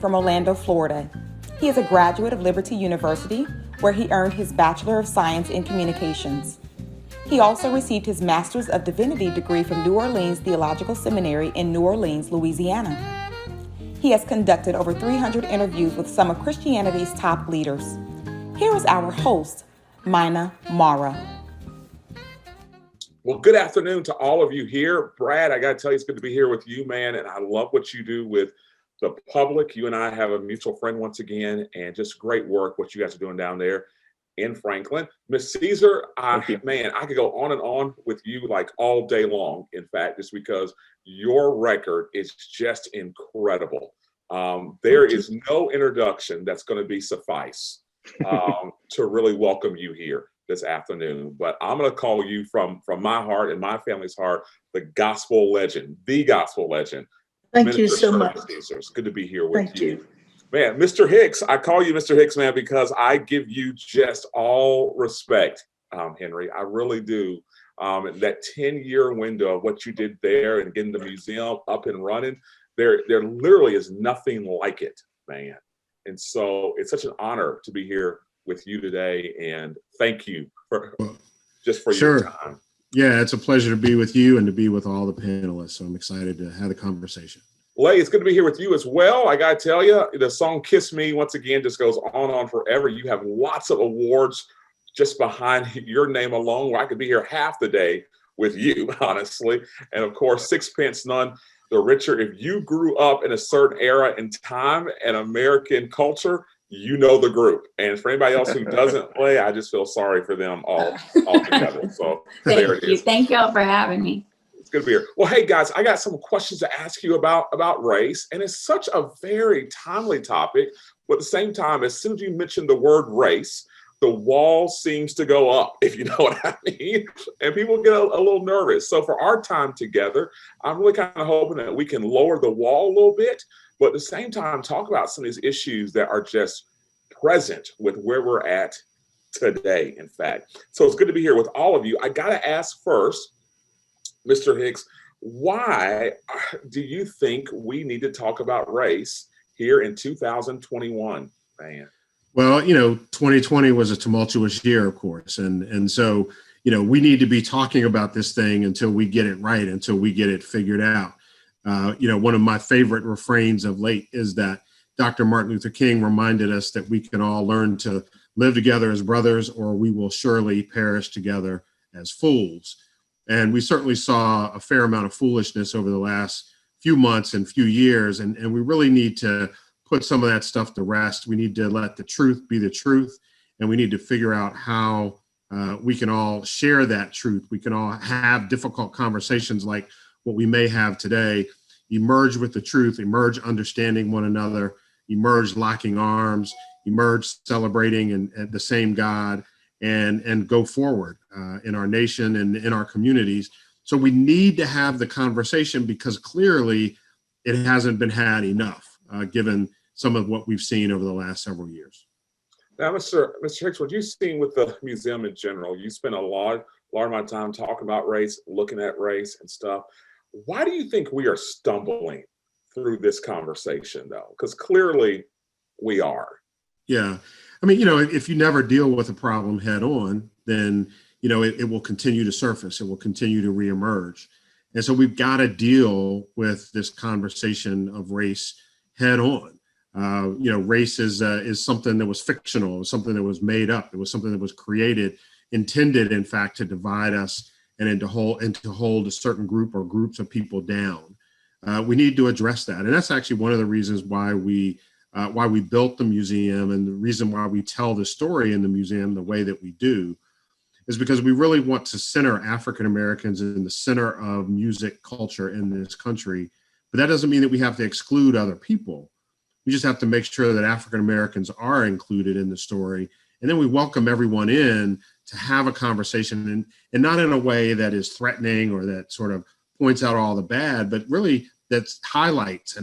from Orlando, Florida. He is a graduate of Liberty University, where he earned his Bachelor of Science in Communications. He also received his Master's of Divinity degree from New Orleans Theological Seminary in New Orleans, Louisiana. He has conducted over 300 interviews with some of Christianity's top leaders. Here is our host, Mina Mara. Well, good afternoon to all of you here. Brad, I got to tell you, it's good to be here with you, man. And I love what you do with the public. You and I have a mutual friend once again, and just great work, what you guys are doing down there in Franklin. Miss Caesar, man, I could go on and on with you like all day long, in fact, just because your record is just incredible. There is no introduction that's going to be suffice to really welcome you here this afternoon, but I'm going to call you from my heart and my family's heart, the gospel legend. Thank Minister you so Shirley much. Caesar. It's good to be here with Thank you. Man, Mr. Hicks, I call you Mr. Hicks, man, because I give you just all respect, Henry. I really do. That 10-year window of what you did there and getting the museum up and running, there literally is nothing like it, man. And so it's such an honor to be here with you today, and thank you for your time. Yeah, it's a pleasure to be with you and to be with all the panelists. So I'm excited to have the conversation. Leigh, it's good to be here with you as well. I gotta tell you, the song "Kiss Me" once again just goes on forever. You have lots of awards just behind your name alone, where I could be here half the day with you, honestly. And of course, sixpence none the richer. If you grew up in a certain era and time and American culture, you know the group. And for anybody else who doesn't play, I just feel sorry for them all together. So there it is. Thank y'all for having me. It's good to be here. Well, hey guys, I got some questions to ask you about race, and it's such a very timely topic. But at the same time, as soon as you mention the word race, the wall seems to go up, if you know what I mean, and people get a little nervous. So for our time together, I'm really kind of hoping that we can lower the wall a little bit, but at the same time, talk about some of these issues that are just present with where we're at today, in fact. So it's good to be here with all of you. I got to ask first, Mr. Hicks, why do you think we need to talk about race here in 2021, man? Well, 2020 was a tumultuous year, of course. And so, we need to be talking about this thing until we get it right, until we get it figured out. One of my favorite refrains of late is that Dr. Martin Luther King reminded us that we can all learn to live together as brothers, or we will surely perish together as fools. And we certainly saw a fair amount of foolishness over the last few months and few years. And we really need to put some of that stuff to rest. We need to let the truth be the truth. And we need to figure out how we can all share that truth. We can all have difficult conversations like what we may have today, emerge with the truth, emerge understanding one another, emerge locking arms, emerge celebrating and the same God, and go forward in our nation and in our communities. So we need to have the conversation because clearly it hasn't been had enough, given some of what we've seen over the last several years. Now, Mr. Hicks, what you've seen with the museum in general, you spend a lot of my time talking about race, looking at race and stuff. Why do you think we are stumbling through this conversation, though? Because clearly we are. Yeah. I mean, if you never deal with a problem head on, then, it will continue to surface. It will continue to reemerge. And so we've got to deal with this conversation of race head on. Race is something that was fictional. It was something that was made up. It was something that was created, intended, in fact, to divide us and to hold a certain group or groups of people down. We need to address that. And that's actually one of the reasons why we built the museum, and the reason why we tell the story in the museum the way that we do is because we really want to center African Americans in the center of music culture in this country. But that doesn't mean that we have to exclude other people. We just have to make sure that African Americans are included in the story. And then we welcome everyone in to have a conversation, and not in a way that is threatening or that sort of points out all the bad, but really that highlights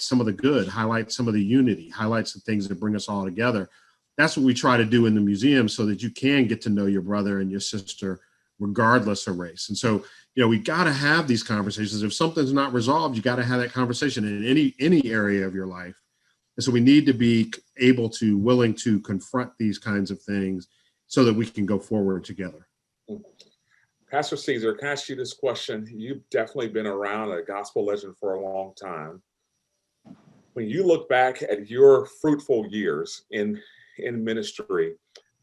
some of the good, highlights some of the unity, highlights the things that bring us all together. That's what we try to do in the museum, so that you can get to know your brother and your sister regardless of race. And so, we got to have these conversations. If something's not resolved, you got to have that conversation in any area of your life. And so we need to be willing to confront these kinds of things so that we can go forward together. Pastor Caesar, can I ask you this question? You've definitely been around a gospel legend for a long time. When you look back at your fruitful years in ministry,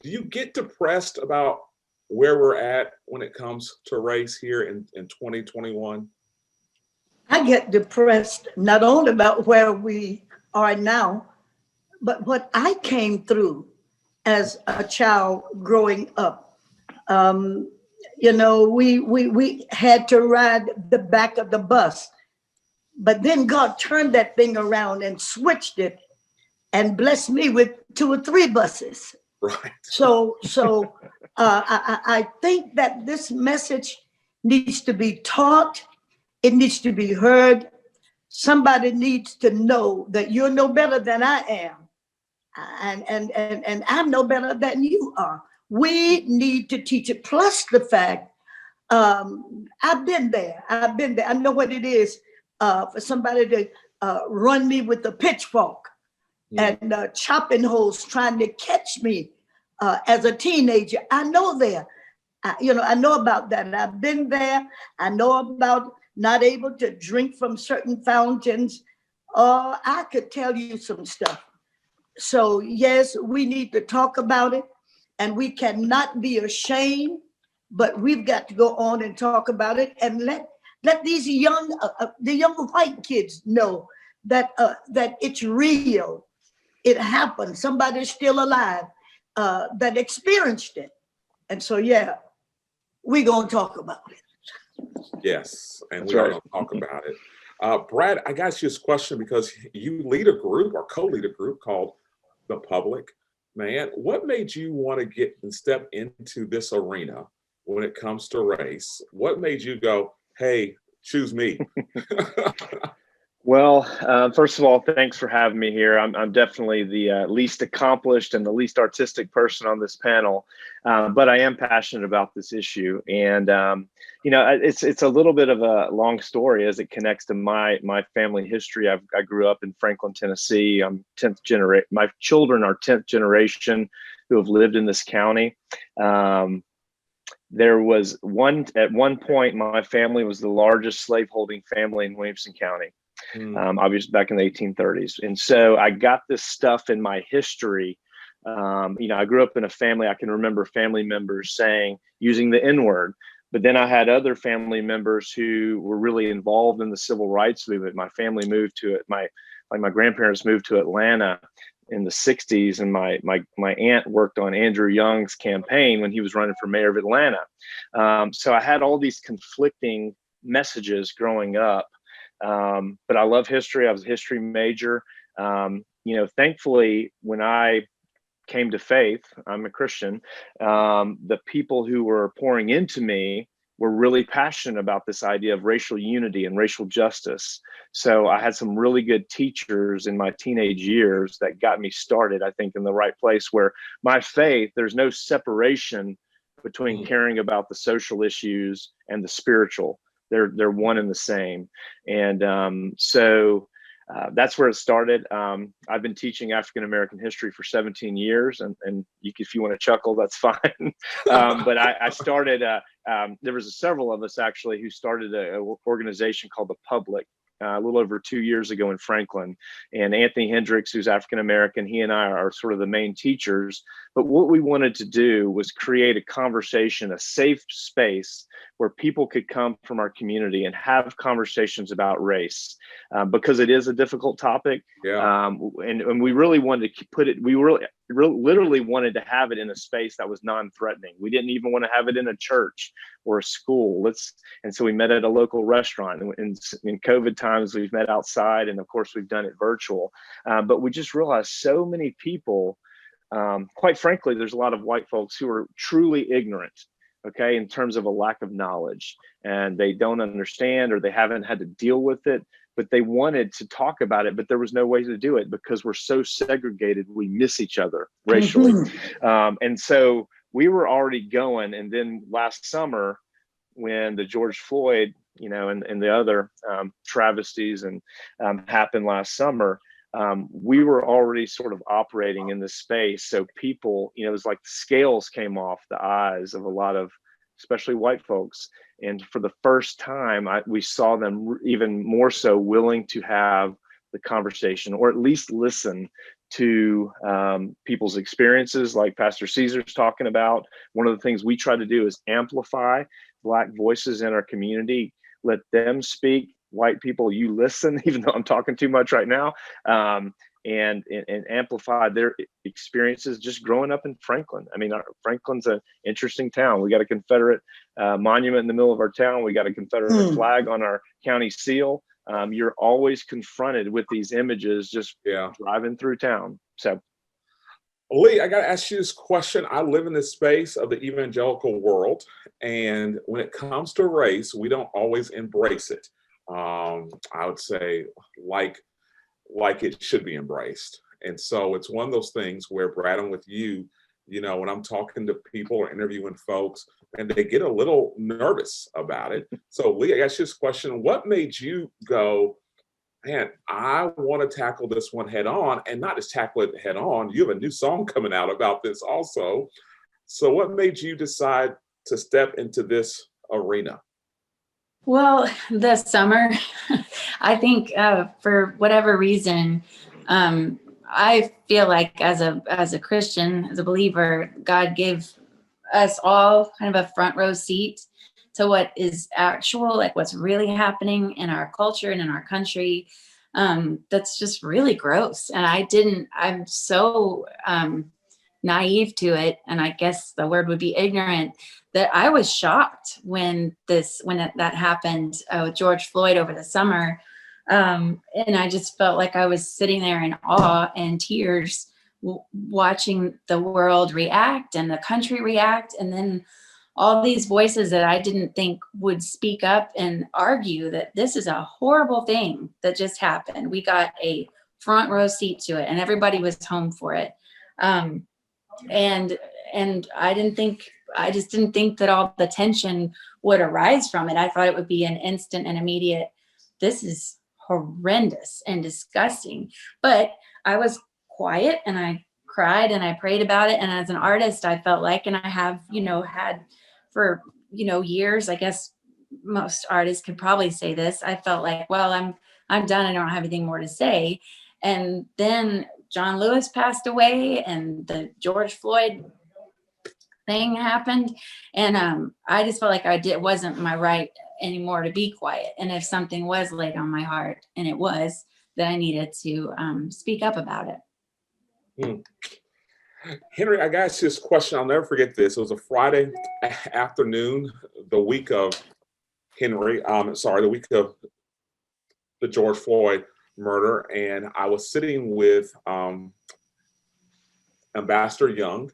do you get depressed about where we're at when it comes to race here in 2021? I get depressed not only about where we are now, but what I came through as a child growing up. We had to ride the back of the bus, but then God turned that thing around and switched it and blessed me with 2 or 3 buses. Right. So I think that this message needs to be taught. It needs to be heard. Somebody needs to know that you're no better than I am. And I'm no better than you are. We need to teach it. Plus the fact, I've been there. I know what it is for somebody to run me with a pitchfork and chopping holes trying to catch me as a teenager. I know there. I know about that. I've been there. I know about not able to drink from certain fountains. I could tell you some stuff. So yes, we need to talk about it, and we cannot be ashamed, but we've got to go on and talk about it and let these the young white kids know that it's real. It happened. Somebody's still alive that experienced it. And so, yeah, we're going to talk about it. Yes, and we are going to talk about it. Brad, I got you this question because you lead a group or co-lead a group called The Public. Man, what made you want to get and step into this arena when it comes to race? What made you go, hey, choose me? Well, first of all, thanks for having me here. I'm definitely the least accomplished and the least artistic person on this panel, but I am passionate about this issue. And it's a little bit of a long story as it connects to my family history. I grew up in Franklin, Tennessee. I'm 10th generation. My children are 10th generation who have lived in this county. There was at one point, my family was the largest slaveholding family in Williamson County. Obviously back in the 1830s. And so I got this stuff in my history. I grew up in a family, I can remember family members using the N-word, but then I had other family members who were really involved in the civil rights movement. My family moved to it. My grandparents moved to Atlanta in the 60s, and my aunt worked on Andrew Young's campaign when he was running for mayor of Atlanta. So I had all these conflicting messages growing up. But I love history. I was a history major. Thankfully, when I came to faith, I'm a Christian, the people who were pouring into me were really passionate about this idea of racial unity and racial justice. So I had some really good teachers in my teenage years that got me started, I think, in the right place where my faith, there's no separation between caring about the social issues and the spiritual. They're one and the same. And so that's where it started. I've been teaching African-American history for 17 years, and if you want to chuckle, that's fine. But I started, there was several of us actually who started an organization called The Public a little over 2 years ago in Franklin. And Anthony Hendricks, who's African-American, he and I are sort of the main teachers. But what we wanted to do was create a conversation, a safe space where people could come from our community and have conversations about race, because it is a difficult topic. Yeah. And we really wanted to put it, we really literally wanted to have it in a space that was non-threatening. We didn't even want to have it in a church or a school. And so we met at a local restaurant. And in COVID times, we've met outside, and of course we've done it virtual. But we just realized so many people, quite frankly, there's a lot of white folks who are truly ignorant, okay, in terms of a lack of knowledge, and they don't understand or they haven't had to deal with it, but they wanted to talk about it, but there was no way to do it because we're so segregated. We miss each other racially. And so we were already going. And then last summer, when the George Floyd, and the other travesties and happened last summer, we were already sort of operating in this space. So people, it was like the scales came off the eyes of a lot of, especially white folks. And for the first time, we saw them even more so willing to have the conversation, or at least listen to people's experiences, like Pastor Caesar's talking about. One of the things we try to do is amplify Black voices in our community, let them speak. White people, you listen, even though I'm talking too much right now, and amplify their experiences just growing up in Franklin. I mean, Franklin's an interesting town. We got a Confederate monument in the middle of our town. We got a Confederate flag on our county seal. You're always confronted with these images just driving through town. So, Leigh, I got to ask you this question. I live in this space of the evangelical world, and when it comes to race, we don't always embrace it. I would say like it should be embraced. And so it's one of those things where, Brad, I'm with you, when I'm talking to people or interviewing folks, and they get a little nervous about it. So Leigh, I ask you this question. What made you go, man, I want to tackle this one head on, and not just tackle it head on? You have a new song coming out about this also. So what made you decide to step into this arena? Well, this summer, I think for whatever reason, I feel like as a Christian, as a believer, God gave us all kind of a front row seat to what is actual, like what's really happening in our culture and in our country. That's just really gross. And I'm so naive to it. And I guess the word would be ignorant, that I was shocked when that happened with George Floyd over the summer. And I just felt like I was sitting there in awe and tears, watching the world react and the country react. And then all these voices that I didn't think would speak up and argue that this is a horrible thing that just happened. We got a front row seat to it, and everybody was home for it. And I just didn't think that all the tension would arise from it. I thought it would be an instant and immediate, this is horrendous and disgusting. But I was quiet and I cried and I prayed about it. And as an artist, I felt like, and I have, had for, years, I guess most artists could probably say this, I felt like, well, I'm done. I don't have anything more to say. And then John Lewis passed away and the George Floyd thing happened. And I just felt like it wasn't my right anymore to be quiet. And if something was laid on my heart, and it was, then I needed to speak up about it. Henry, I got you this question. I'll never forget this. It was a Friday afternoon, the week of the week of the George Floyd murder. And I was sitting with Ambassador Young.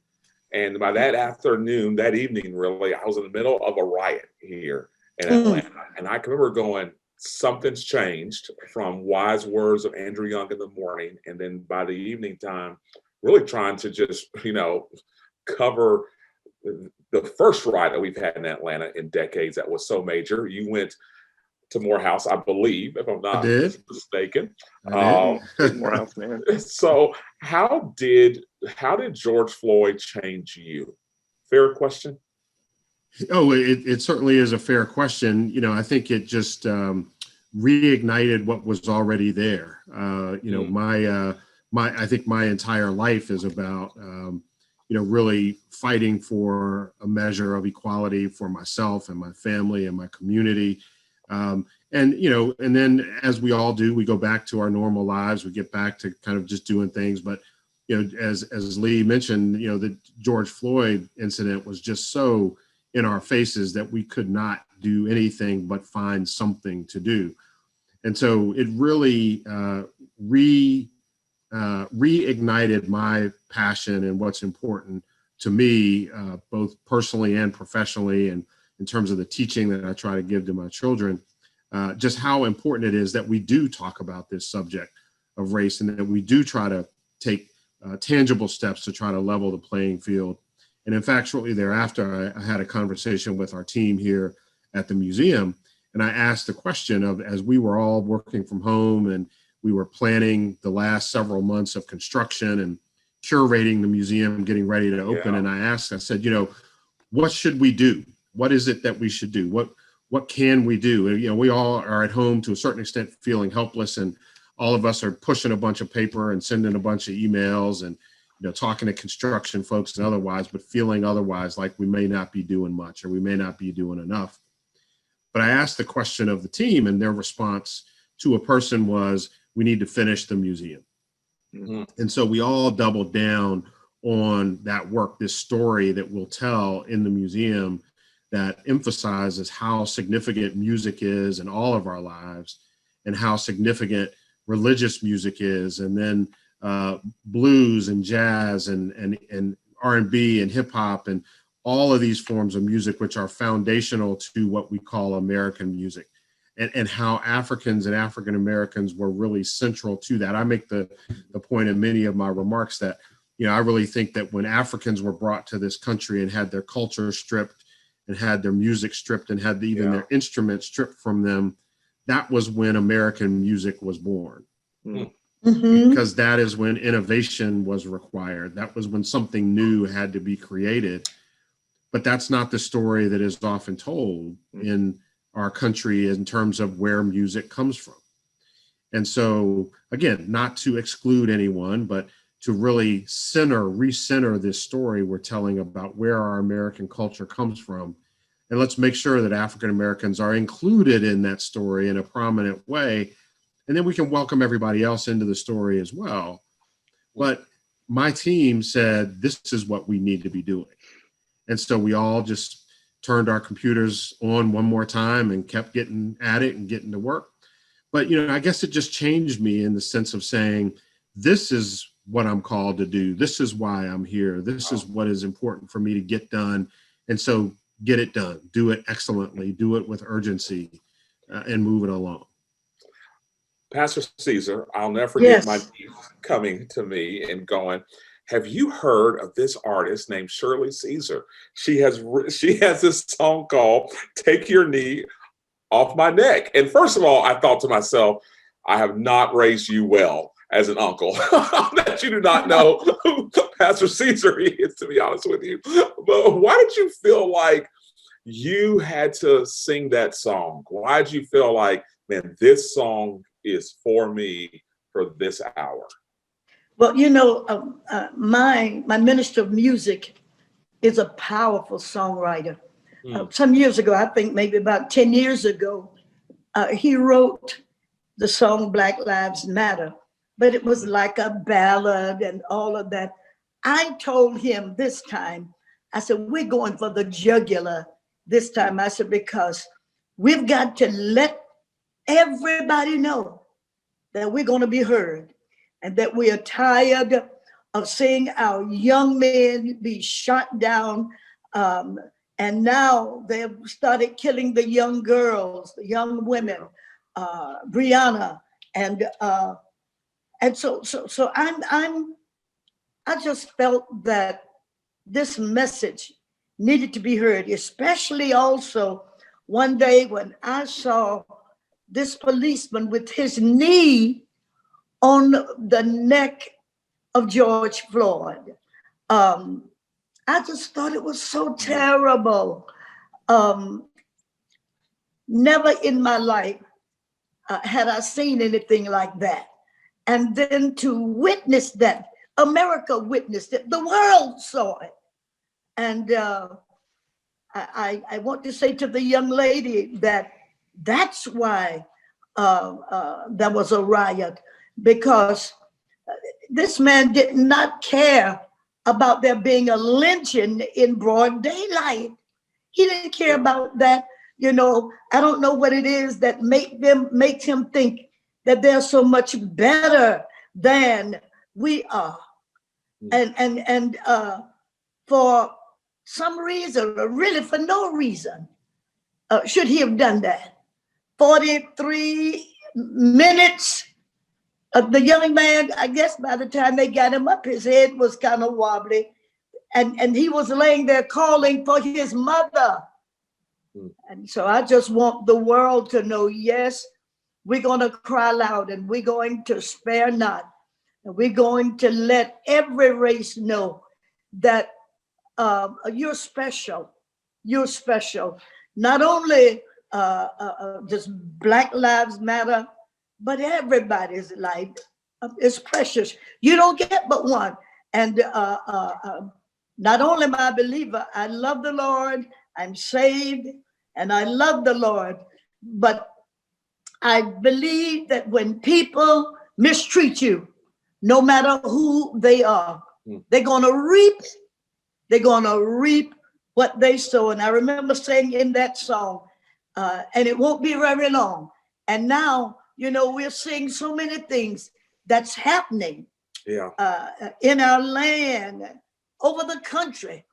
And by that afternoon, that evening, really, I was in the middle of a riot here in Atlanta. And I can remember going, something's changed, from wise words of Andrew Young in the morning. And then by the evening time, really trying to just, cover the first riot that we've had in Atlanta in decades that was so major. You went to Morehouse, I believe, if I'm not mistaken. Morehouse, man. So how did George Floyd change you? Fair question. Oh, it certainly is a fair question. I think it just reignited what was already there. I think my entire life is about, really fighting for a measure of equality for myself and my family and my community. And then as we all do, we go back to our normal lives. We get back to kind of just doing things. But, as Leigh mentioned, the George Floyd incident was just so in our faces that we could not do anything but find something to do. And so it really reignited my passion and what's important to me, both personally and professionally, and in terms of the teaching that I try to give to my children, just how important it is that we do talk about this subject of race, and that we do try to take tangible steps to try to level the playing field. And in fact, shortly thereafter, I had a conversation with our team here at the museum, and I asked the question of, as we were all working from home and we were planning the last several months of construction and curating the museum, getting ready to open. Yeah. And I said, what should we do? What is it that we should do? What can we do? We all are at home to a certain extent feeling helpless, and all of us are pushing a bunch of paper and sending a bunch of emails and talking to construction folks and otherwise, but feeling otherwise like we may not be doing much or we may not be doing enough. But I asked the question of the team, and their response to a person was, we need to finish the museum. Mm-hmm. And so we all doubled down on that work, this story that we'll tell in the museum that emphasizes how significant music is in all of our lives and how significant religious music is, and then blues and jazz and R&B and hip hop and all of these forms of music, which are foundational to what we call American music, and how Africans and African Americans were really central to that. I make the point in many of my remarks that, I really think that when Africans were brought to this country and had their culture stripped and had their music stripped and had even their instruments stripped from them, that was when American music was born. Mm-hmm. Because that is when innovation was required. That was when something new had to be created. But that's not the story that is often told in our country in terms of where music comes from. And so, again, not to exclude anyone, but to really recenter this story we're telling about where our American culture comes from. And let's make sure that African Americans are included in that story in a prominent way. And then we can welcome everybody else into the story as well. But my team said, this is what we need to be doing. And so we all just turned our computers on one more time and kept getting at it and getting to work. But, I guess it just changed me in the sense of saying, this is what I'm called to do. This is why I'm here. This is what is important for me to get done. And so get it done. Do it excellently. Do it with urgency and move it along. Pastor Caesar, I'll never forget my niece coming to me and going, have you heard of this artist named Shirley Caesar? She has this song called Take Your Knee Off My Neck. And first of all, I thought to myself, I have not raised you well as an uncle. That you do not know who Pastor Caesar is, to be honest with you. But why did you feel like you had to sing that song? Why did you feel like, man, this song is for me for this hour? Well, my minister of music is a powerful songwriter. Some years ago, I think maybe about 10 years ago, he wrote the song Black Lives Matter, but it was like a ballad and all of that. I told him this time, I said, we're going for the jugular this time. I said, because we've got to let everybody know that we're going to be heard and that we are tired of seeing our young men be shot down. And now they've started killing the young girls, the young women, Brianna. And so I just felt that this message needed to be heard, especially also one day when I saw this policeman with his knee on the neck of George Floyd. I just thought it was so terrible. Never in my life had I seen anything like that. And then to witness that, America witnessed it, the world saw it. And I want to say to the young lady that that's why there was a riot, because this man did not care about there being a lynching in broad daylight. He didn't care about that. I don't know what it is that makes him think that they're so much better than we are. And for some reason, or really for no reason, should he have done that. 43 minutes. The young man, I guess by the time they got him up, his head was kind of wobbly. And he was laying there calling for his mother. And so I just want the world to know, yes, we're going to cry loud, and we're going to spare not. And we're going to let every race know that you're special. You're special. Not only just Black Lives Matter, but everybody's life is precious. You don't get but one. And not only am I a believer, I love the Lord, I'm saved, and I love the Lord. But I believe that when people mistreat you, no matter who they are, they're going to reap what they sow. And I remember saying in that song, and it won't be very long. And now, we're seeing so many things that's happening in our land, over the country,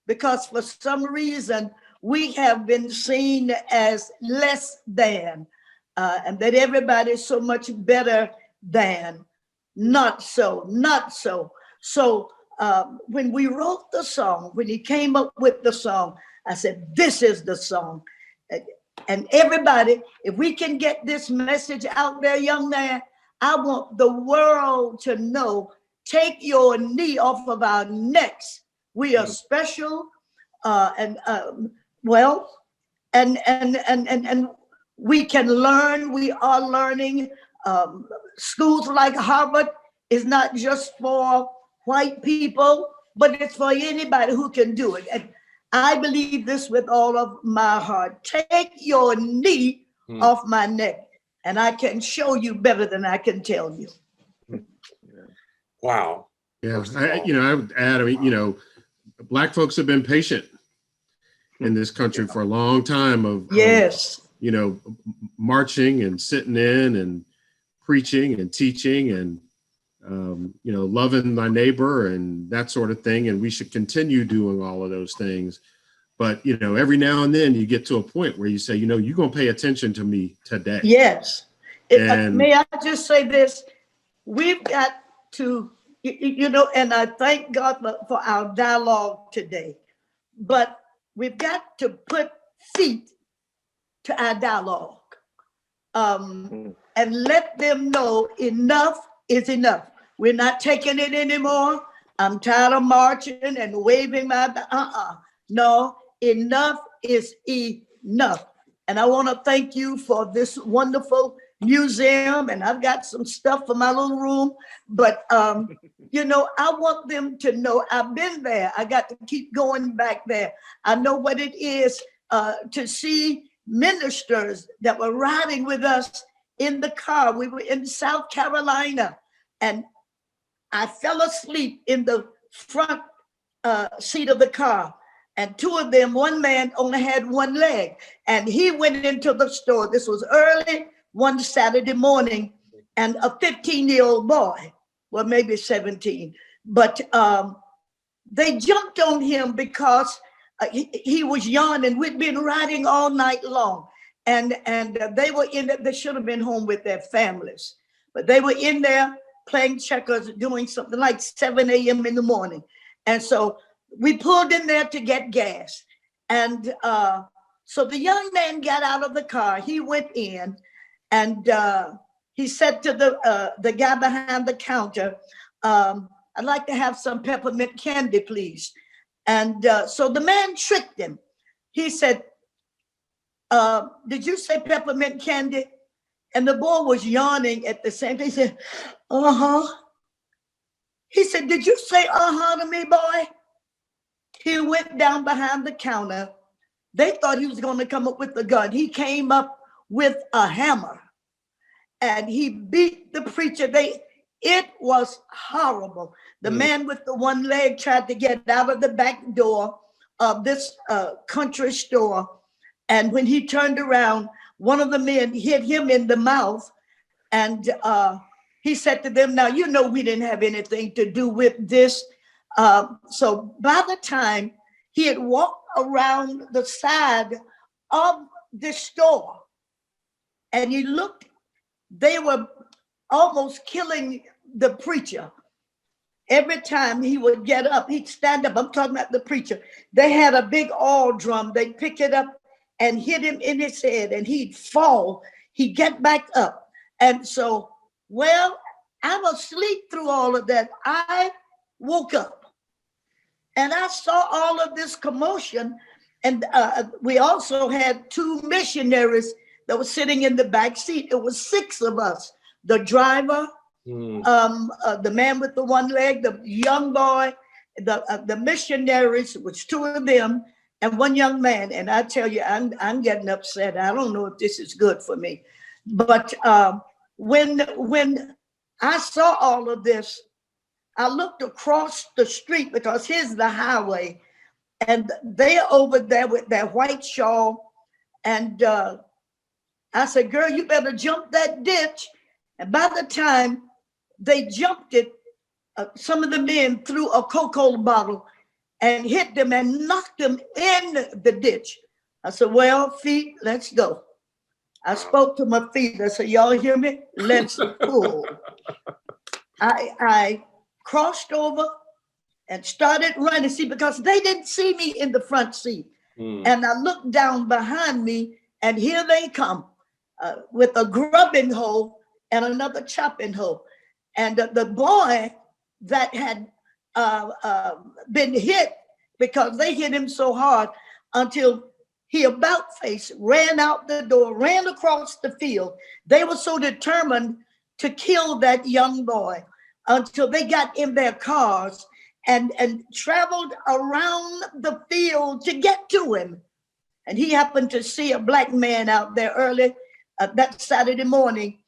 because for some reason we have been seen as less than, and that everybody's so much better than. Not so, not so. So when we wrote the song, when he came up with the song, I said, this is the song. And everybody, if we can get this message out there, young man, I want the world to know, take your knee off of our necks. We are special, and we can learn. We are learning. Schools like Harvard is not just for white people, but it's for anybody who can do it. And I believe this with all of my heart. Take your knee off my neck, and I can show you better than I can tell you. Wow. Yeah, I would add, Black folks have been patient in this country for a long time of marching and sitting in and preaching and teaching and, loving my neighbor and that sort of thing. And we should continue doing all of those things. But, every now and then you get to a point where you say, you're going to pay attention to me today. Yes. May I just say this? We've got to, and I thank God for our dialogue today, but we've got to put feet to our dialogue, and let them know enough is enough. We're not taking it anymore. I'm tired of marching and waving my, no, enough is enough. And I want to thank you for this wonderful museum, and I've got some stuff for my little room, but I want them to know I've been there. I got to keep going back there. I know what it is to see ministers that were riding with us in the car. We were in South Carolina, and I fell asleep in the front seat of the car. And two of them, one man only had one leg, and he went into the store. This was early one Saturday morning, and a 15-year-old boy, well, maybe 17, but they jumped on him because he was young, and we'd been riding all night long. And they were they should have been home with their families, but they were in there playing checkers, doing something like 7 a.m. in the morning. And so we pulled in there to get gas. And so the young man got out of the car. He went in, and he said to the guy behind the counter, I'd like to have some peppermint candy, please. And so the man tricked him. He said, did you say peppermint candy? And the boy was yawning at the same time. He said, uh-huh. He said, did you say uh-huh to me, boy? He went down behind the counter. They thought he was going to come up with a gun. He came up with a hammer, and he beat the preacher. It was horrible. The man with the one leg tried to get out of the back door of this country store. And when he turned around, one of the men hit him in the mouth. And he said to them, now, we didn't have anything to do with this. So by the time he had walked around the side of the store and he looked, they were almost killing the preacher. Every time he would get up, he'd stand up. I'm talking about the preacher. They had a big oil drum. They'd pick it up and hit him in his head, and he'd fall. He'd get back up. And so, well, I'm asleep through all of that. I woke up and I saw all of this commotion. And we also had two missionaries that were sitting in the back seat. It was 6 of us, the driver, the man with the one leg, the young boy, the missionaries, which 2 of them, and 1 young man. And I tell you, I'm getting upset. I don't know if this is good for me. But when I saw all of this, I looked across the street, because here's the highway, and they're over there with their white shawl. And I said, girl, you better jump that ditch. And by the time they jumped it, some of the men threw a Coca-Cola bottle and hit them and knocked them in the ditch. I said, well, feet, let's go. I spoke to my feet. I said, y'all hear me? Let's pull. I crossed over and started running. See, because they didn't see me in the front seat. And I looked down behind me, and here they come with a grubbing hoe and another chopping hoe. And the boy that had been hit, because they hit him so hard until he about face ran out the door, ran across the field. They were so determined to kill that young boy until they got in their cars and traveled around the field to get to him. And he happened to see a black man out there early that Saturday morning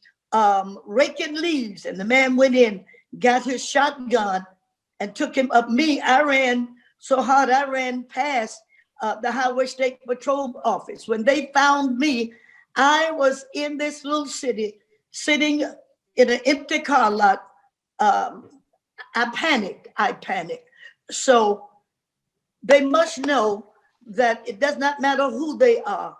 raking leaves. And the man went in, got his shotgun, and took him up. I ran so hard, I ran past the Highway State Patrol office. When they found me, I was in this little city, sitting in an empty car lot. I panicked. So they must know that it does not matter who they are.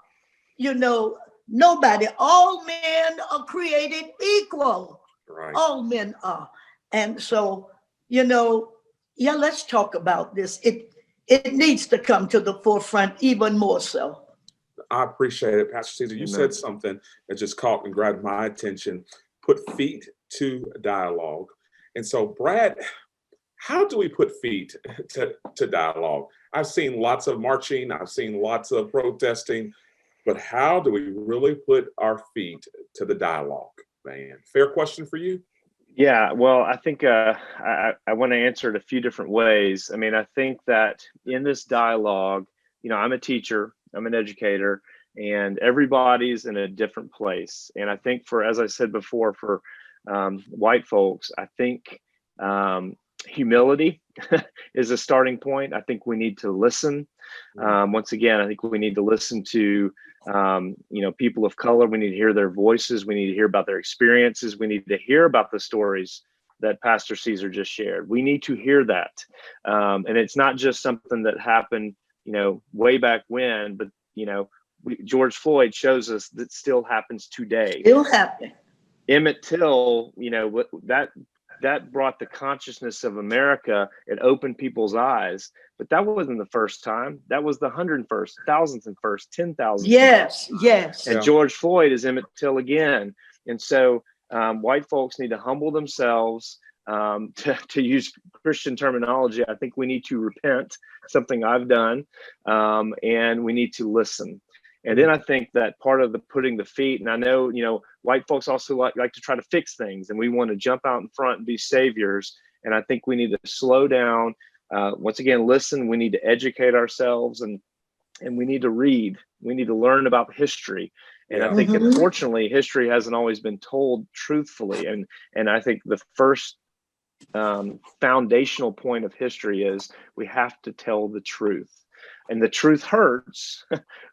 You know, nobody, all men are created equal. Right. All men are. And so, you know, yeah, let's talk about this. It needs to come to the forefront even more so. I appreciate it, Pastor Caesar. You said something that just caught and grabbed my attention. Put feet to dialogue. And so, Brad, how do we put feet to dialogue? I've seen lots of marching. I've seen lots of protesting. But how do we really put our feet to the dialogue, man? Fair question for you? Yeah, well, I think I want to answer it a few different ways. I mean, I think that in this dialogue, you know, I'm a teacher, I'm an educator, and everybody's in a different place. And I think as I said before, for white folks, I think humility is a starting point. I think we need to listen. Once again, I think we need to listen to people of color. We need to hear their voices. We need to hear about their experiences. We need to hear about the stories that Pastor Caesar just shared. We need to hear that. And it's not just something that happened, way back when, but, George Floyd shows us that still happens today. It'll happen. Emmett Till, that brought the consciousness of America. It opened people's eyes, but that wasn't the first time. That was the 101st, 1000th, 10,000th. Yes. And George Floyd is Emmett Till again. And so white folks need to humble themselves. To use Christian terminology, I think we need to repent, something I've done, and we need to listen. And then I think that part of the putting the feet, and I know, white folks also like to try to fix things, and we want to jump out in front and be saviors. And I think we need to slow down. Once again, listen. We need to educate ourselves, and we need to read. We need to learn about history. And I think, unfortunately, history hasn't always been told truthfully. And I think the first foundational point of history is we have to tell the truth. And the truth hurts,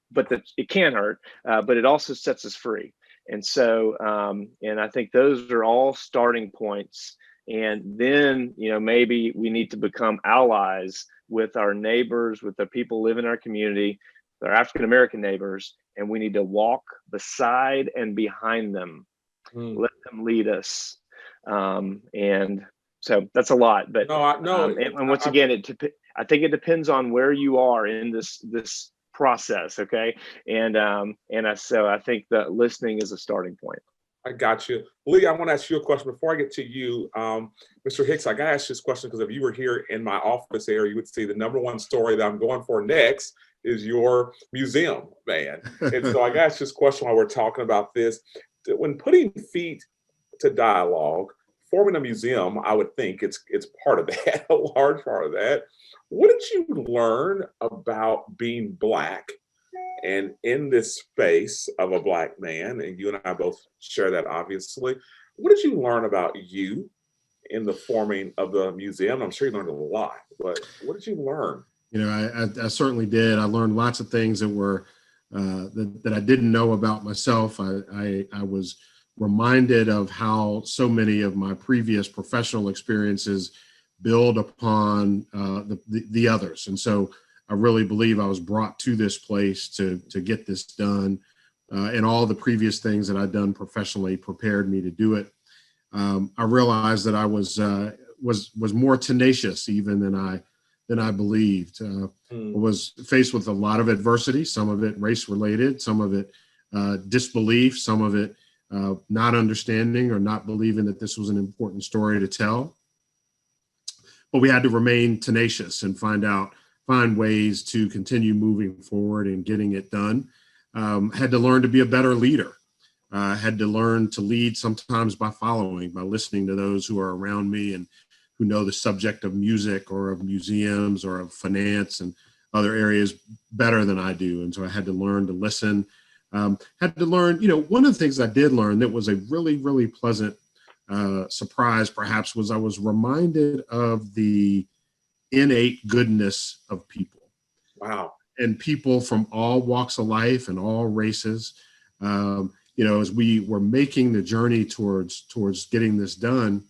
but it can hurt, but it also sets us free. And so, and I think those are all starting points. And then, maybe we need to become allies with our neighbors, with the people who live in our community, our African-American neighbors, and we need to walk beside and behind them. Let them lead us. And so that's a lot, but and once again, I think it depends on where you are in this process. Okay. So I think that listening is a starting point. I got you. Leigh, I want to ask you a question before I get to you. Mr. Hicks, I got to ask you this question because if you were here in my office area, you would see the number one story that I'm going for next is your museum, man. And so I got to ask this question while we're talking about this. When putting feet to dialogue, forming a museum, I would think it's part of that, a large part of that. What did you learn about being Black and in this space of a Black man? And you and I both share that, obviously. What did you learn about you in the forming of the museum? I'm sure you learned a lot, but what did you learn? You know, I certainly did. I learned lots of things that were that I didn't know about myself. I was reminded of how so many of my previous professional experiences build upon the others. And so I really believe I was brought to this place to get this done. And all the previous things that I'd done professionally prepared me to do it. I realized that I was more tenacious even than I believed. I was faced with a lot of adversity, some of it race related, some of it disbelief, some of it not understanding or not believing that this was an important story to tell. But we had to remain tenacious and find ways to continue moving forward and getting it done. Had to learn to be a better leader. Had to learn to lead sometimes by following, by listening to those who are around me and who know the subject of music or of museums or of finance and other areas better than I do. And so I had to learn to listen. Had to learn, one of the things I did learn that was a really, really pleasant surprise perhaps was I was reminded of the innate goodness of people. Wow. And people from all walks of life and all races. As we were making the journey towards getting this done,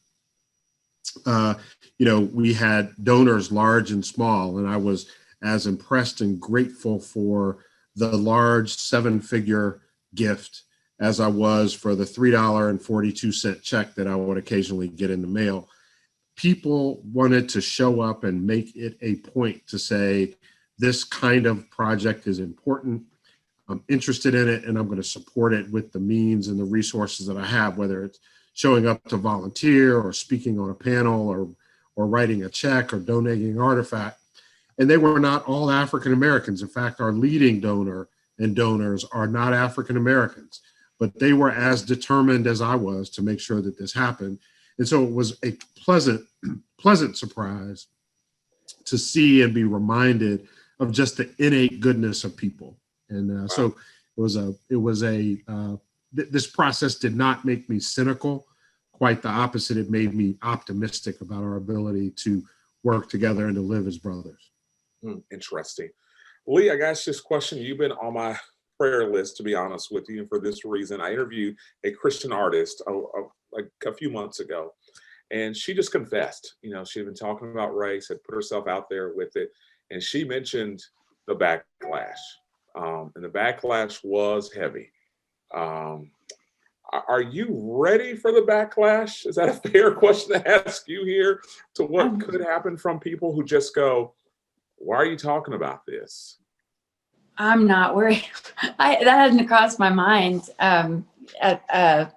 we had donors large and small, and I was as impressed and grateful for the large 7-figure gift as I was for the $3.42 check that I would occasionally get in the mail. People wanted to show up and make it a point to say, this kind of project is important. I'm interested in it, and I'm going to support it with the means and the resources that I have, whether it's showing up to volunteer or speaking on a panel or writing a check or donating an artifact. And they were not all African Americans. In fact, our leading donor and donors are not African Americans, but they were as determined as I was to make sure that this happened. And so it was a pleasant surprise to see and be reminded of just the innate goodness of people. And so this process did not make me cynical. Quite the opposite. It made me optimistic about our ability to work together and to live as brothers. Interesting. Leigh, I got this question. You've been on my prayer list, to be honest with you. And for this reason, I interviewed a Christian artist like a few months ago. And she just confessed, she had been talking about race, had put herself out there with it. And she mentioned the backlash. And the backlash was heavy. Are you ready for the backlash? Is that a fair question to ask you here, to what could happen from people who just go, why are you talking about this? I'm not worried. That hadn't crossed my mind at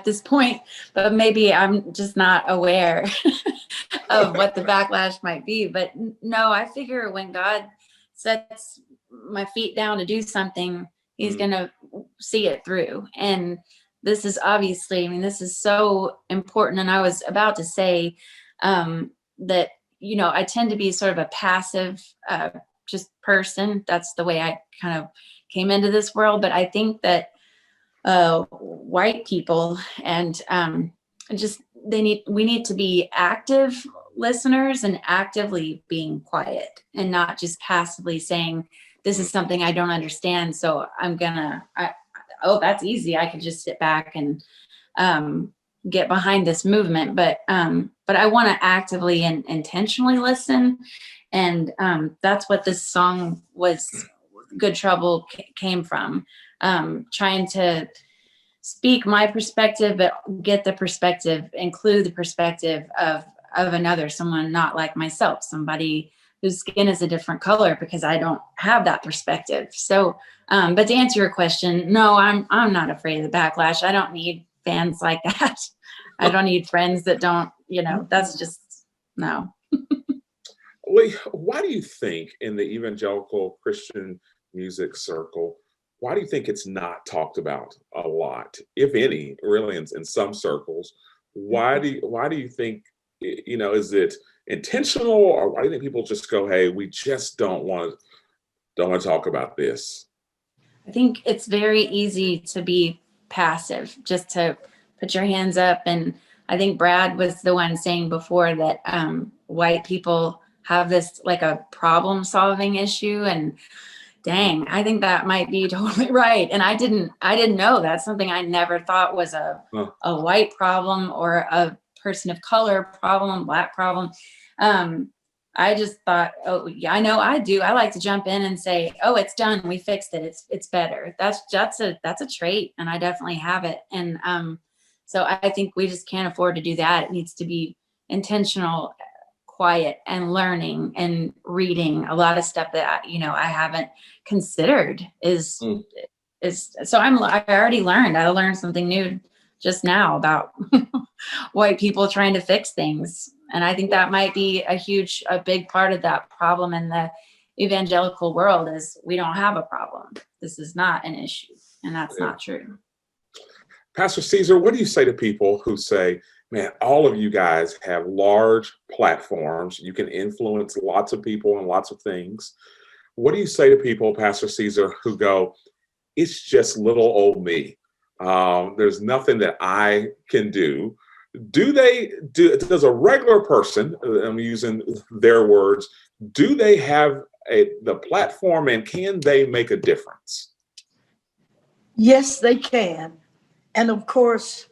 this point, but maybe I'm just not aware of what the backlash might be. But no, I figure when God sets my feet down to do something, he's going to see it through. And this is obviously, this is so important. And I was about to say that, I tend to be sort of a passive just person. That's the way I kind of came into this world. But I think that white people and we need to be active listeners and actively being quiet and not just passively saying, this is something I don't understand. So that's easy. I could just sit back and get behind this movement. But I want to actively and intentionally listen. And that's what this song was, Good Trouble, came from. Trying to speak my perspective, but include the perspective of another, someone not like myself, somebody whose skin is a different color, because I don't have that perspective. So, but to answer your question, no, I'm not afraid of the backlash. I don't need fans like that. I don't need friends that don't, that's just, no. Leigh, why do you think in the evangelical Christian music circle, why do you think it's not talked about a lot, if any, really, in some circles? Why do you think, is it intentional, or why do you think people just go, hey, we just don't want to talk about this? I think it's very easy to be passive, just to put your hands up. And I think Brad was the one saying before that white people have this like a problem solving issue, and dang, I think that might be totally right. And I didn't know. That's something I never thought was a white problem or a person of color problem, Black problem. I just thought, oh yeah, I know I do. I like to jump in and say, oh, it's done. We fixed it. It's better. That's a trait, and I definitely have it. And so I think we just can't afford to do that. It needs to be intentional, quiet, and learning and reading a lot of stuff that I haven't considered is so I already learned. I learned something new just now about white people trying to fix things. And I think that might be a big part of that problem in the evangelical world is we don't have a problem. This is not an issue. And that's not true. Pastor Caesar, what do you say to people who say, man, all of you guys have large platforms. You can influence lots of people and lots of things. What do you say to people, Pastor Caesar, who go, it's just little old me. There's nothing that I can do. Does a regular person, I'm using their words, do they have the platform, and can they make a difference? Yes, they can. And of course,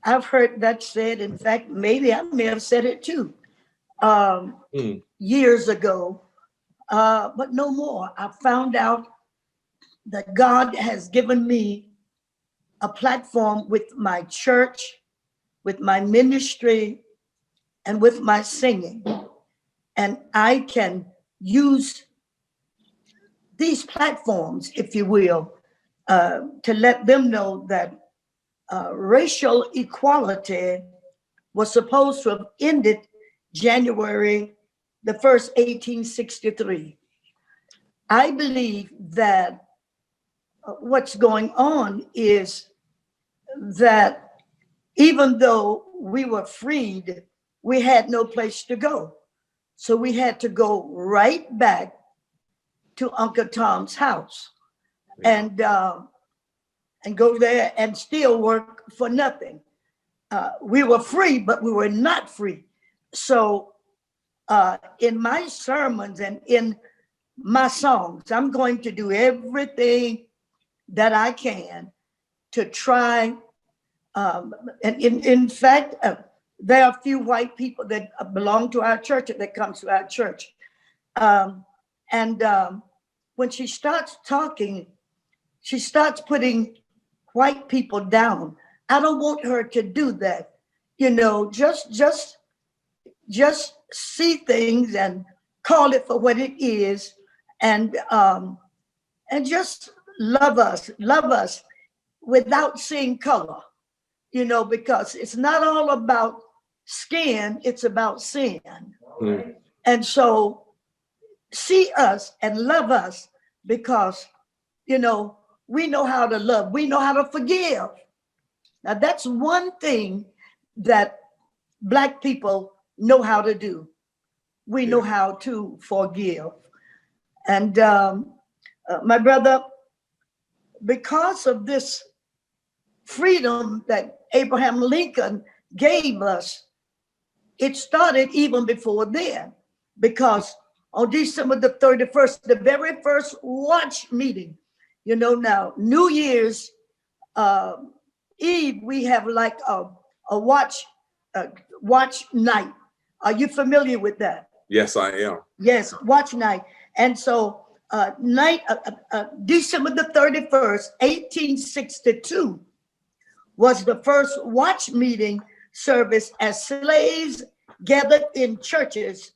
I've heard that said. In fact, maybe I may have said it too years ago, but no more. I found out that God has given me a platform with my church, with my ministry, and with my singing. And I can use these platforms, if you will, to let them know that racial equality was supposed to have ended January the 1st, 1863. I believe that what's going on is that even though we were freed, we had no place to go. So we had to go right back to Uncle Tom's house and go there and still work for nothing. We were free, but we were not free. So in my sermons and in my songs, I'm going to do everything that I can to try. And in fact, there are a few white people that belong to our church that comes to our church. And when she starts talking, she starts putting white people down. I don't want her to do that. Just see things and call it for what it is, and just love us without seeing color, because it's not all about skin, it's about sin. And so see us and love us because, we know how to love, we know how to forgive. Now that's one thing that Black people know how to do. We know how to forgive. And my brother, because of this freedom that Abraham Lincoln gave us, it started even before then, because on December the 31st, the very first watch meeting, now New Year's Eve, we have like a watch night. Are you familiar with that? Yes, I am. Yes, watch night. And so December the 31st, 1862 was the first watch meeting service as slaves gathered in churches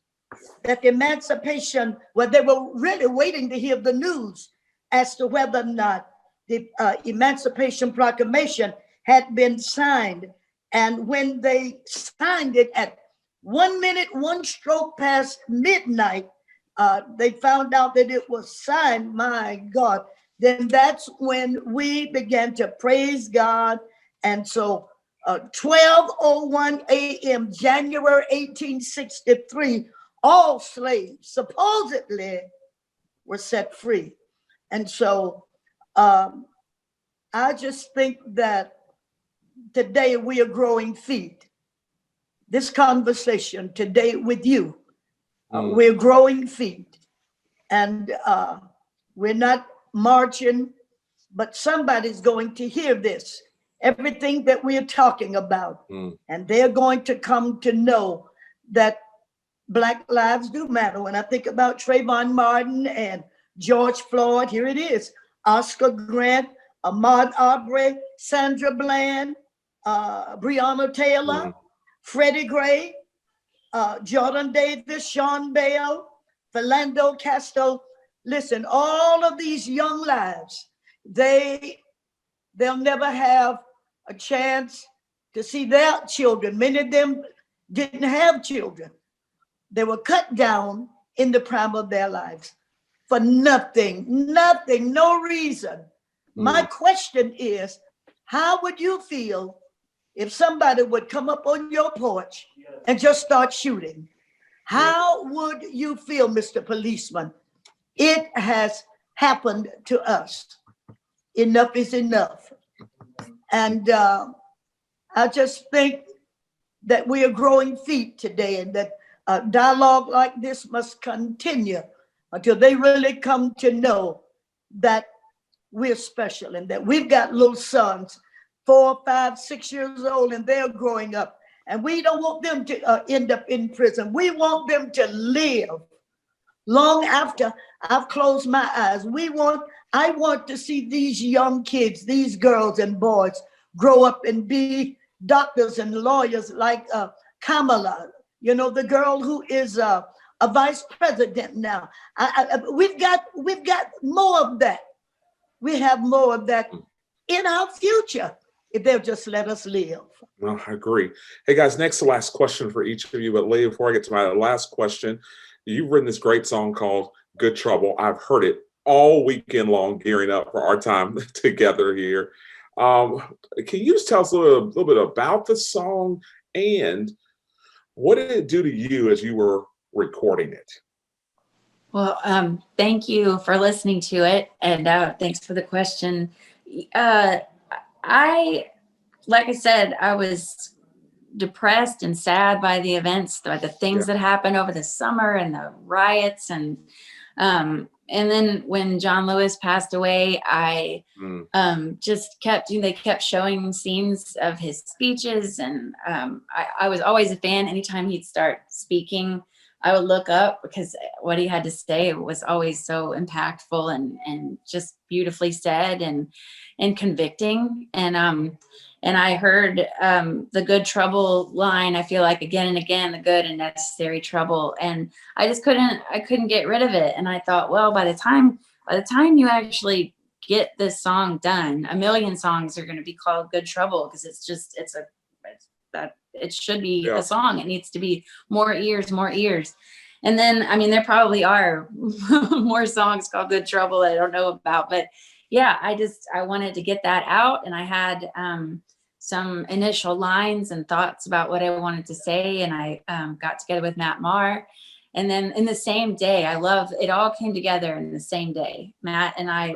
that emancipation, well, they were really waiting to hear the news as to whether or not the Emancipation Proclamation had been signed. And when they signed it at 1 minute, 1 stroke past midnight, they found out that it was signed. My God. Then that's when we began to praise God. And so 12:01 a.m., January 1863, all slaves supposedly were set free. And so I just think that today we are growing feet. This conversation today with you, we're growing feet. And we're not marching, but somebody's going to hear this, everything that we're talking about. And they're going to come to know that Black lives do matter. When I think about Trayvon Martin and George Floyd, here it is, Oscar Grant, Ahmaud Arbery, Sandra Bland, Breonna Taylor, Freddie Gray, Jordan Davis, Sean Bell, Philando Castile. Listen, all of these young lives, they'll never have a chance to see their children. Many of them didn't have children. They were cut down in the prime of their lives for nothing, no reason. My question is, how would you feel if somebody would come up on your porch and just start shooting? How would you feel, Mr. Policeman? It has happened to us. Enough is enough. And I just think that we are growing feet today, and that dialogue like this must continue until they really come to know that we're special and that we've got little sons, 4, 5, 6 years old, and they're growing up. And we don't want them to end up in prison. We want them to live long after I've closed my eyes. I want to see these young kids, these girls and boys, grow up and be doctors and lawyers like Kamala, you know, the girl who is a vice president now. We've got more of that. We have more of that in our future if they'll just let us live. Well, I agree. Hey guys, next to last question for each of you. But Leigh, before I get to my last question, you've written this great song called Good Trouble. I've heard it all weekend long, gearing up for our time together here. Can you just tell us a little bit about the song, and what did it do to you as you were recording it? Well, thank you for listening to it, and thanks for the question. Like I said, I was depressed and sad by the events, the things that happened over the summer and the riots, and then when John Lewis passed away, I just they kept showing scenes of his speeches, and I was always a fan. Anytime he'd start speaking, I would look up, because what he had to say was always so impactful and just beautifully said and convicting. And I heard the good trouble line, I feel like, again and again, the good and necessary trouble. And I just couldn't get rid of it. And I thought, well, by the time you actually get this song done, a million songs are going to be called Good Trouble, because it should be a song. It needs to be more ears. And then, I mean, there probably are more songs called Good Trouble I don't know about, but yeah, I wanted to get that out, and I had some initial lines and thoughts about what I wanted to say, and I got together with Matt Maher, and then in the same day, it all came together in the same day. Matt and I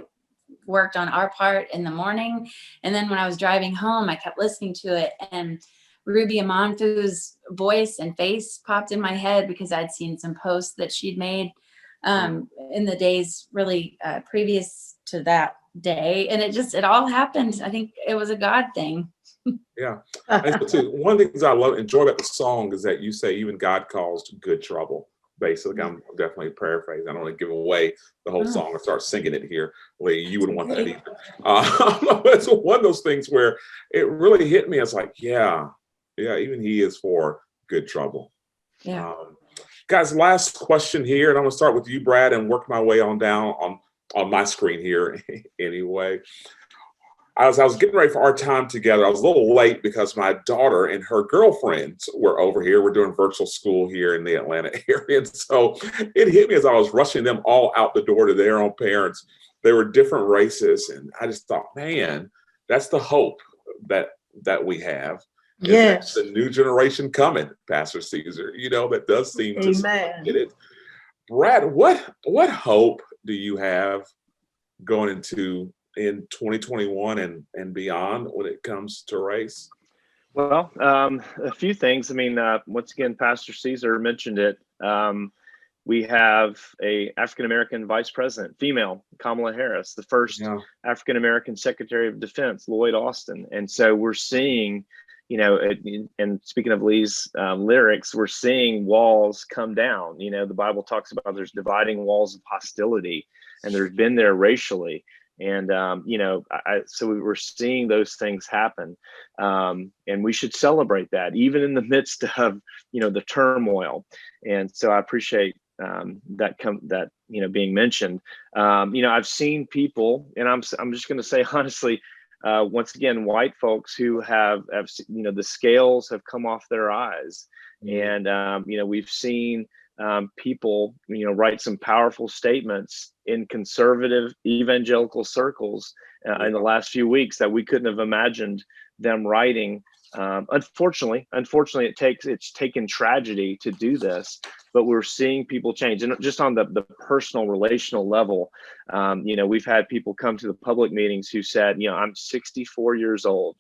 worked on our part in the morning, and then when I was driving home, I kept listening to it, and Ruby Amanfu's voice and face popped in my head, because I'd seen some posts that she'd made in the days really previous to that day, and it all happened. I think it was a God thing. Yeah, and so too, one of the things I enjoy about the song is that you say even God calls good trouble. Basically, I'm definitely paraphrasing. I don't want to give away the whole song and start singing it here, Leigh. You wouldn't want that either. It's one of those things where it really hit me. I was like, yeah, even he is for good trouble. Yeah. Guys, last question here, and I'm gonna start with you, Brad, and work my way on down on my screen here anyway. as I was getting ready for our time together, I was a little late because my daughter and her girlfriends were over here. We're doing virtual school here in the Atlanta area. And so it hit me as I was rushing them all out the door to their own parents. They were different races. And I just thought, man, that's the hope that we have. Yes. The new generation coming, Pastor Caesar, that does seem to get it. Brad, what hope do you have going into in 2021 and beyond when it comes to race? Well, a few things. I mean, once again, Pastor Caesar mentioned it. We have a African-American vice president, female, Kamala Harris, the first African-American Secretary of Defense, Lloyd Austin. And so we're seeing, and speaking of Leigh's lyrics, we're seeing walls come down. The Bible talks about there's dividing walls of hostility, and there's been there racially. And, so we were seeing those things happen. And we should celebrate that even in the midst of, the turmoil. And so I appreciate that being mentioned. I've seen people, and I'm just going to say honestly, once again, white folks who have the scales have come off their eyes, and we've seen people write some powerful statements in conservative evangelical circles in the last few weeks that we couldn't have imagined them writing. Unfortunately, it's taken tragedy to do this, but we're seeing people change. And just on the personal relational level, we've had people come to the public meetings who said, I'm 64 years old,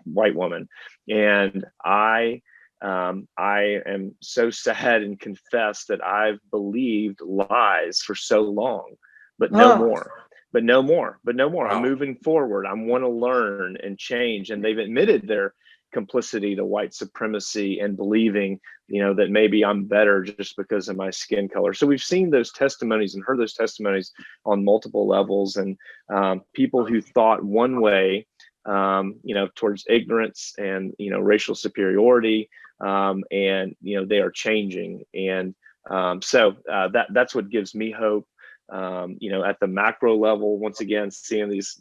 white woman, and I am so sad and confess that I've believed lies for so long, but no more. Wow. I'm moving forward. I want to learn and change. And they've admitted their complicity to white supremacy and believing, that maybe I'm better just because of my skin color. So we've seen those testimonies and heard those testimonies on multiple levels, and people who thought one way, towards ignorance and, racial superiority, and, they are changing. And so that's what gives me hope. At the macro level, once again, seeing these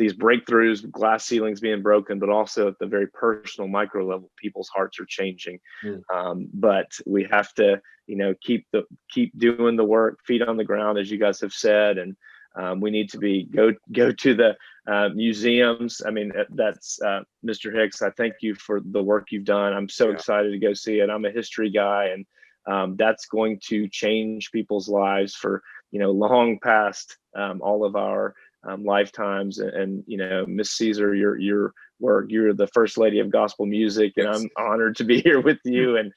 breakthroughs, glass ceilings being broken, but also at the very personal micro level, people's hearts are changing. But we have to, keep doing the work, feet on the ground, as you guys have said, and we need to go to the museums. I mean, that's Mr. Hicks. I thank you for the work you've done. I'm so excited to go see it. I'm a history guy, and that's going to change people's lives for long past all of our lifetimes. And Miss Caesar, your work, you're the first lady of gospel music, and I'm honored to be here with you. And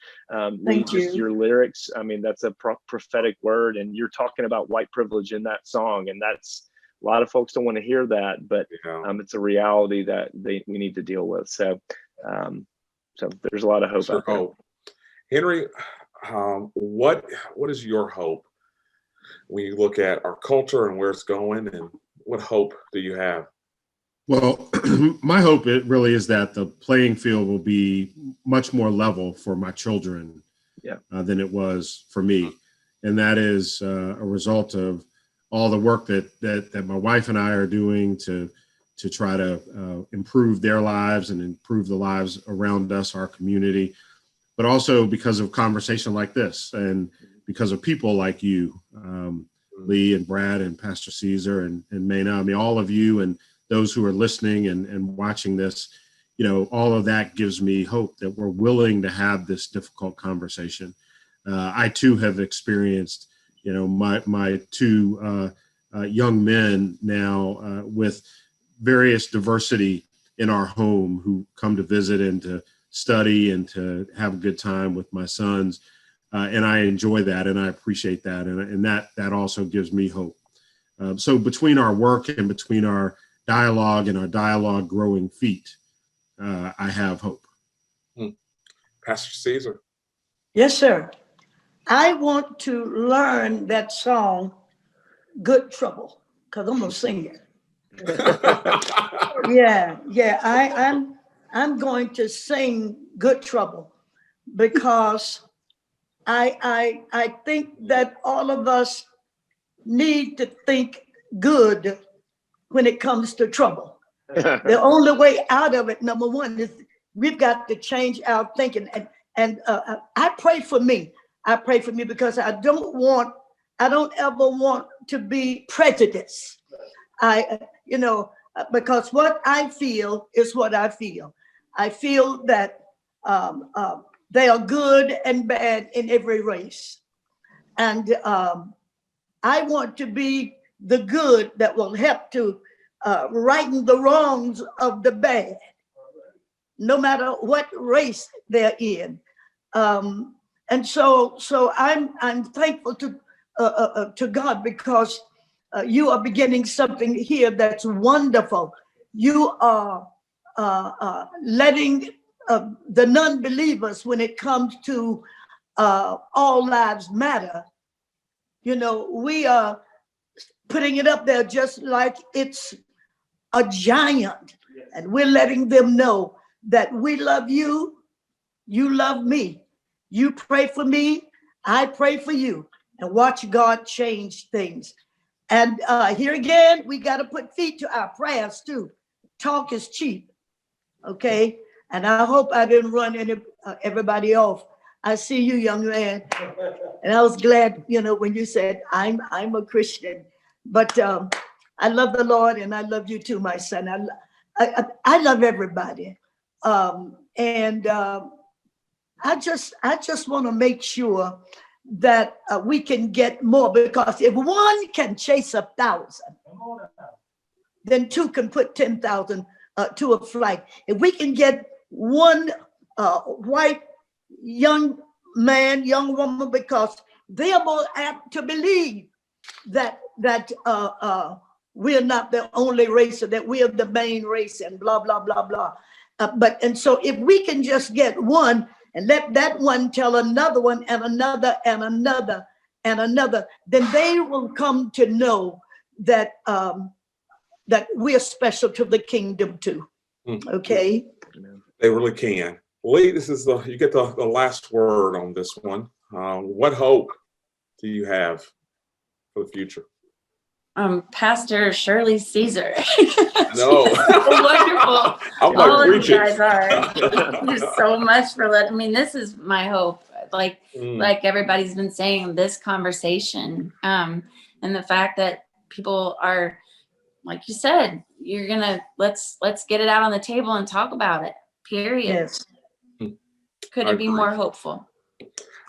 Thank you. your lyrics, I mean, that's a prophetic word, and you're talking about white privilege in that song, and that's a lot of folks don't want to hear that, but it's a reality that we need to deal with. So there's a lot of hope out there. Henry, what is your hope when you look at our culture and where it's going, and what hope do you have? Well, my hope it really is that the playing field will be much more level for my children than it was for me. And that is a result of all the work that my wife and I are doing to try to improve their lives and improve the lives around us, our community, but also because of conversation like this and because of people like you, Leigh and Brad and Pastor Caesar and Mayna. I mean, all of you and those who are listening and watching this, all of that gives me hope that we're willing to have this difficult conversation. I too have experienced, my two young men now with various diversity in our home who come to visit and to study and to have a good time with my sons. And I enjoy that and I appreciate that. And that also gives me hope. So between our work and between our dialogue and our dialogue growing feet, I have hope. Pastor Caesar. Yes, sir. I want to learn that song, Good Trouble, because I'm going to sing it. I'm going to sing Good Trouble because I think that all of us need to think good when it comes to trouble. The only way out of it, number one, is we've got to change our thinking. And I pray for me. I pray for me because I don't ever want to be prejudiced. Because what I feel is what I feel. I feel that they are good and bad in every race. And I want to be the good that will help to righten the wrongs of the bad, no matter what race they're in. And so I'm thankful to God, because you are beginning something here that's wonderful. You are letting the non-believers, when it comes to all lives matter, we are putting it up there just like it's a giant. And we're letting them know that we love you, you love me. You pray for me, I pray for you, and watch God change things. And here again, we got to put feet to our prayers too. Talk is cheap, okay? And I hope I didn't run everybody off. I see you, young man, and I was glad, when you said I'm a Christian. But I love the Lord, and I love you too, my son. I love everybody, I just want to make sure that we can get more, because if one can chase 1,000, then two can put 10,000 to a flight. If we can get one white young man, young woman, because they are more apt to believe that we're not the only race, or that we're the main race, and blah, blah, blah, blah. And so if we can just get one, and let that one tell another one, and another, and another, and another, then they will come to know that that we're special to the kingdom too. Okay? They really can. Leigh, you get the last word on this one. What hope do you have for the future? Pastor Shirley Caesar. No. Wonderful. I'm like all of preaching. you guys are. Thank you so much for this is my hope. Like everybody's been saying, this conversation, and the fact that people are, like you said, you're gonna let's get it out on the table and talk about it. Period. Yes. Couldn't be more hopeful.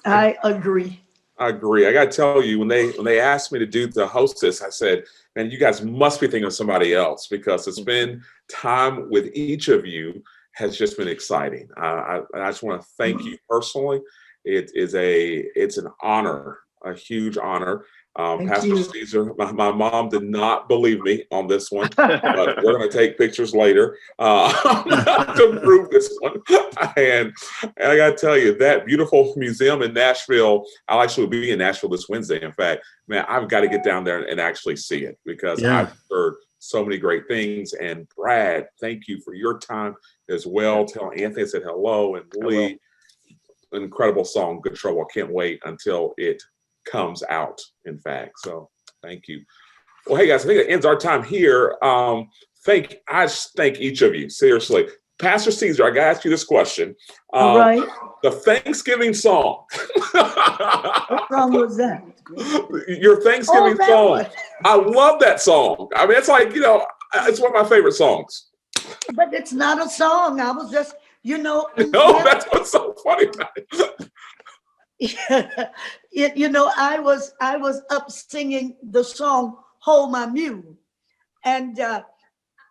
I agree. I agree. I got to tell you, when they asked me to do the hostess, I said, man, you guys must be thinking of somebody else, because to spend time with each of you has just been exciting. I just want to thank you personally. It's an honor, a huge honor. Pastor Caesar, my mom did not believe me on this one, but we're going to take pictures later to prove this one. And I got to tell you, that beautiful museum in Nashville, I'll actually be in Nashville this Wednesday. In fact, man, I've got to get down there and actually see it, because I've heard so many great things. And Brad, thank you for your time as well. Tell Anthony I said hello, and Leigh, incredible song, Good Trouble. I can't wait until it comes out, in fact. So thank you. Well, hey guys, I think that ends our time here. I thank each of you, seriously. Pastor Caesar, I gotta ask you this question. All right. The Thanksgiving song. What song was that? Your Thanksgiving song. I love that song. I mean, it's like, it's one of my favorite songs. But it's not a song. I was just, No, that's what's so funny about it. I was up singing the song "Hold My Mule," and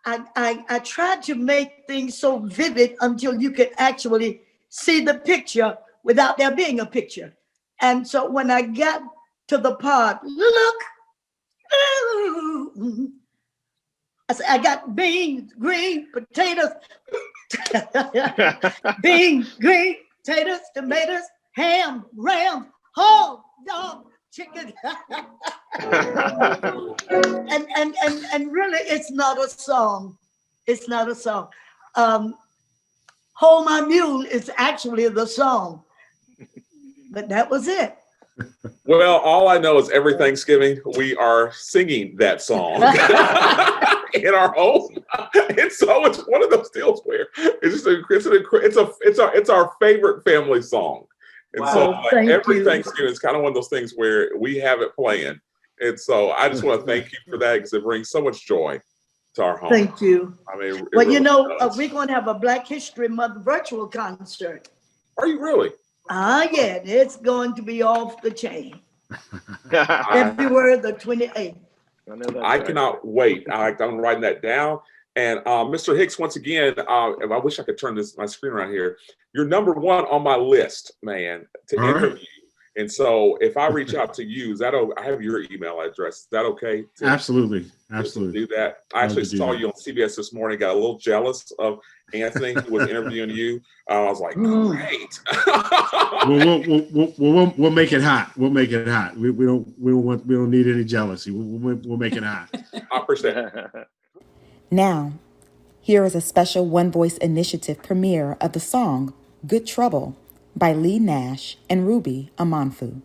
I tried to make things so vivid until you could actually see the picture without there being a picture. And so when I got to the part, look, I said, I got beans, green potatoes, beans, green potatoes, tomatoes, ham, ram, hog, dog, chicken. and really, it's not a song. It's not a song. Hold My Mule is actually the song. But that was it. Well, all I know is every Thanksgiving we are singing that song in our home, and so it's one of those deals where it's our favorite family song, and so Wow. Thank every you. Thanksgiving is kind of one of those things where we have it playing, and so I just want to thank you for that because it brings so much joy to our home. Thank you. I mean, it Well, really does. we're going to have a Black History Month virtual concert. Are you really? Yeah, it's going to be off the chain. February the 28th. I cannot wait. I'm writing that down. And Mr. Hicks, once again, I wish I could turn my screen around here. You're number one on my list, man, to interview. And so if I reach out to you, I have your email address. Is that okay? Absolutely. To do that. I actually saw you on CBS this morning, got a little jealous of Anthony who was interviewing you. I was like, great. We'll make it hot. We'll make it hot. We don't need any jealousy. We'll make it hot. I appreciate it. Now, here is a special One Voice Initiative premiere of the song Good Trouble by Leigh, Nash, and Ruby Amanfu.